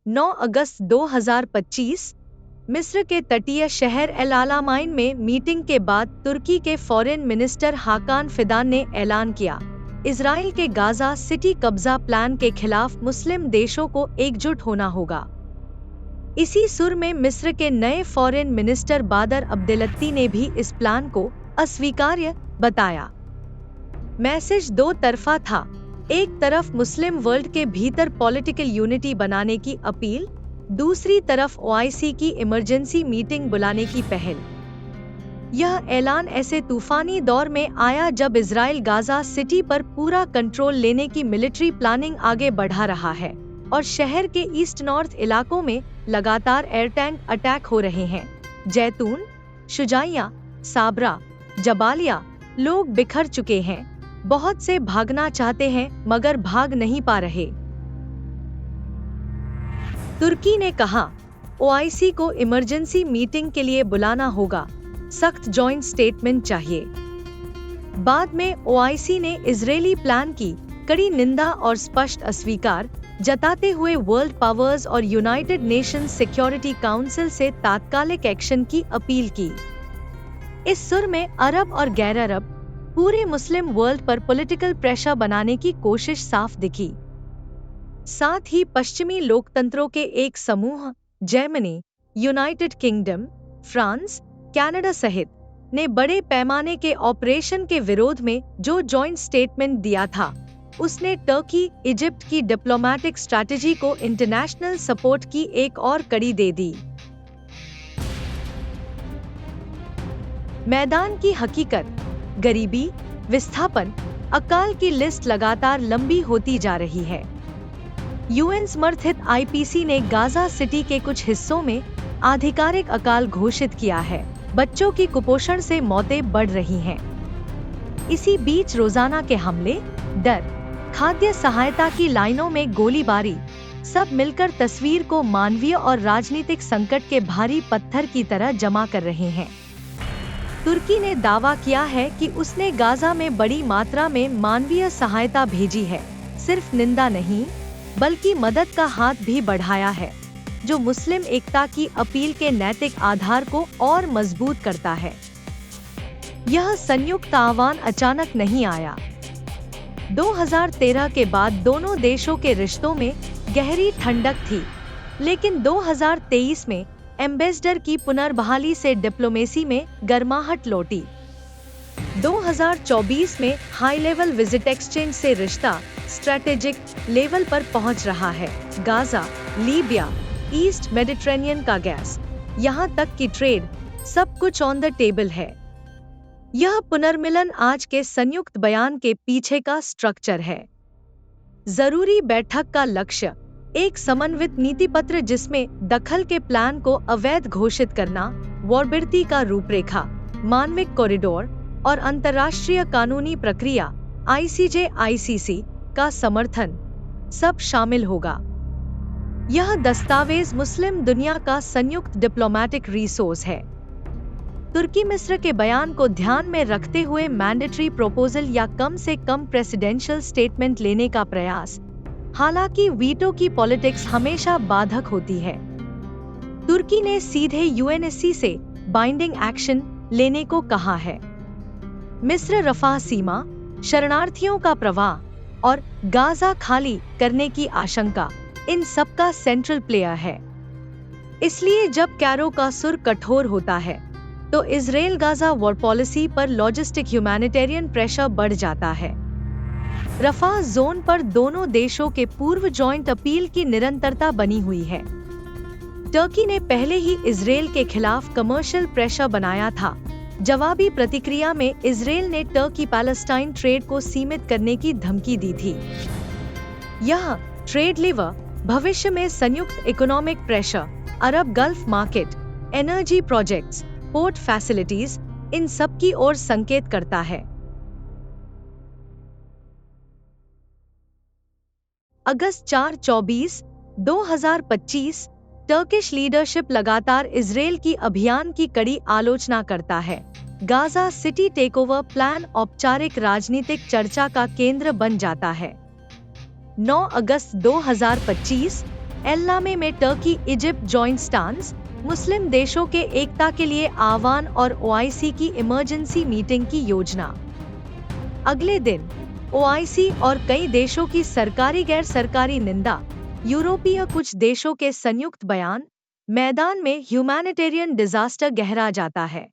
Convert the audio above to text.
9 अगस्त 2025 मिस्र के तटीय शहर एल आलामाइन में मीटिंग के बाद तुर्की के फॉरेन मिनिस्टर हाकान फिदान ने ऐलान किया, इजराइल के गाजा सिटी कब्जा प्लान के खिलाफ मुस्लिम देशों को एकजुट होना होगा। इसी सुर में मिस्र के नए फॉरेन मिनिस्टर बादर अब्देलत्ती ने भी इस प्लान को अस्वीकार्य बताया। मैसेज दो तरफा था, एक तरफ मुस्लिम वर्ल्ड के भीतर पॉलिटिकल यूनिटी बनाने की अपील, दूसरी तरफ ओआईसी की इमरजेंसी मीटिंग बुलाने की पहल। यह ऐलान ऐसे तूफानी दौर में आया जब इजराइल गाजा सिटी पर पूरा कंट्रोल लेने की मिलिट्री प्लानिंग आगे बढ़ा रहा है और शहर के ईस्ट नॉर्थ इलाकों में लगातार एयर टैंक अटैक हो रहे हैं। जैतून, शुजाइया, साबरा, जबालिया, लोग बिखर चुके हैं। बहुत से भागना चाहते हैं मगर भाग नहीं पा रहे। तुर्की ने कहा, ओआईसी को इमरजेंसी मीटिंग के लिए बुलाना होगा, सख्त जॉइंट स्टेटमेंट चाहिए। बाद में ओआईसी ने इजरायली प्लान की कड़ी निंदा और स्पष्ट अस्वीकार जताते हुए वर्ल्ड पावर्स और यूनाइटेड नेशंस सिक्योरिटी काउंसिल से तात्कालिक एक्शन की अपील की। इस सुर में अरब और गैर अरब पूरे मुस्लिम वर्ल्ड पर पॉलिटिकल प्रेशर बनाने की कोशिश साफ दिखी। साथ ही पश्चिमी लोकतंत्रों के एक समूह Germany, United kingdom, France, Canada सहित ने बड़े पैमाने के ऑपरेशन के विरोध में जो जॉइंट स्टेटमेंट दिया था, उसने टर्की, इजिप्ट की डिप्लोमेटिक स्ट्रैटेजी को इंटरनेशनल सपोर्ट की एक और कड़ी दे दी। मैदान की हकीकत, गरीबी, विस्थापन, अकाल की लिस्ट लगातार लंबी होती जा रही है। यूएन समर्थित आईपीसी ने गाजा सिटी के कुछ हिस्सों में आधिकारिक अकाल घोषित किया है। बच्चों की कुपोषण से मौतें बढ़ रही हैं। इसी बीच रोजाना के हमले, डर, खाद्य सहायता की लाइनों में गोलीबारी, सब मिलकर तस्वीर को मानवीय और राजनीतिक संकट के भारी पत्थर की तरह जमा कर रहे हैं। तुर्की ने दावा किया है कि उसने गाजा में बड़ी मात्रा में मानवीय सहायता भेजी है, सिर्फ निंदा नहीं बल्कि मदद का हाथ भी बढ़ाया है, जो मुस्लिम एकता की अपील के नैतिक आधार को और मजबूत करता है। यह संयुक्त आह्वान अचानक नहीं आया। 2013 के बाद दोनों देशों के रिश्तों में गहरी ठंडक थी, लेकिन 2023 में एम्बेसडर की पुनर्बहाली से डिप्लोमेसी में गर्माहट लौटी। 2024 में हाई लेवल विजिट एक्सचेंज से रिश्ता स्ट्रैटेजिक लेवल पर पहुंच रहा है। गाजा, लीबिया, ईस्ट मेडिटेरेनियन का गैस, यहाँ तक कि ट्रेड, सब कुछ ऑन द टेबल है। यह पुनर्मिलन आज के संयुक्त बयान के पीछे का स्ट्रक्चर है। जरूरी बैठक का लक्ष्य, एक समन्वित नीति पत्र जिसमें दखल के प्लान को अवैध घोषित करना, वॉरबिरती का रूपरेखा, मानविक कॉरिडोर और अंतर्राष्ट्रीय कानूनी प्रक्रिया ICJ ICC का समर्थन, सब शामिल होगा। यह दस्तावेज मुस्लिम दुनिया का संयुक्त डिप्लोमेटिक रिसोर्स है। तुर्की मिस्र के बयान को ध्यान में रखते हुए मैंडेटरी प्रोपोजल या कम से कम प्रेसिडेंशियल स्टेटमेंट लेने का प्रयास, हालांकि वीटो की पॉलिटिक्स हमेशा बाधक होती है। तुर्की ने सीधे UNSC से बाइंडिंग एक्शन लेने को कहा है। मिस्र रफाह सीमा, शरणार्थियों का प्रवाह और गाजा खाली करने की आशंका, इन सब का सेंट्रल प्लेयर है। इसलिए जब कैरो का सुर कठोर होता है, तो इजराइल गाजा वॉर पॉलिसी पर लॉजिस्टिक ह्यूमैनिटेरियन प्रेशर बढ़ जाता है। रफाह जोन पर दोनों देशों के पूर्व जॉइंट अपील की निरंतरता बनी हुई है। टर्की ने पहले ही इजराइल के खिलाफ कमर्शियल प्रेशर बनाया था। जवाबी प्रतिक्रिया में इजराइल ने टर्की पैलेस्टाइन ट्रेड को सीमित करने की धमकी दी थी। यह ट्रेड लीवर भविष्य में संयुक्त economic pressure, Arab Gulf market, energy projects, port facilities, इन सब की ओर संकेत करता है। अगस्त 4-24, 2025 टर्किश लीडरशिप लगातार इजराइल की अभियान की कड़ी आलोचना करता है। गाजा सिटी टेकओवर प्लान औपचारिक राजनीतिक चर्चा का केंद्र बन जाता है। 9 अगस्त 2025 एल्लामे में टर्की इजिप्ट जॉइंट स्टांस, मुस्लिम देशों के एकता के लिए आह्वान और ओआईसी की इमरजेंसी मीटिंग की योजना। अगले दिन ओआईसी और कई देशों की सरकारी गैर सरकारी निंदा, यूरोपीय कुछ देशों के संयुक्त बयान, मैदान में ह्यूमैनिटेरियन डिजास्टर गहरा जाता है।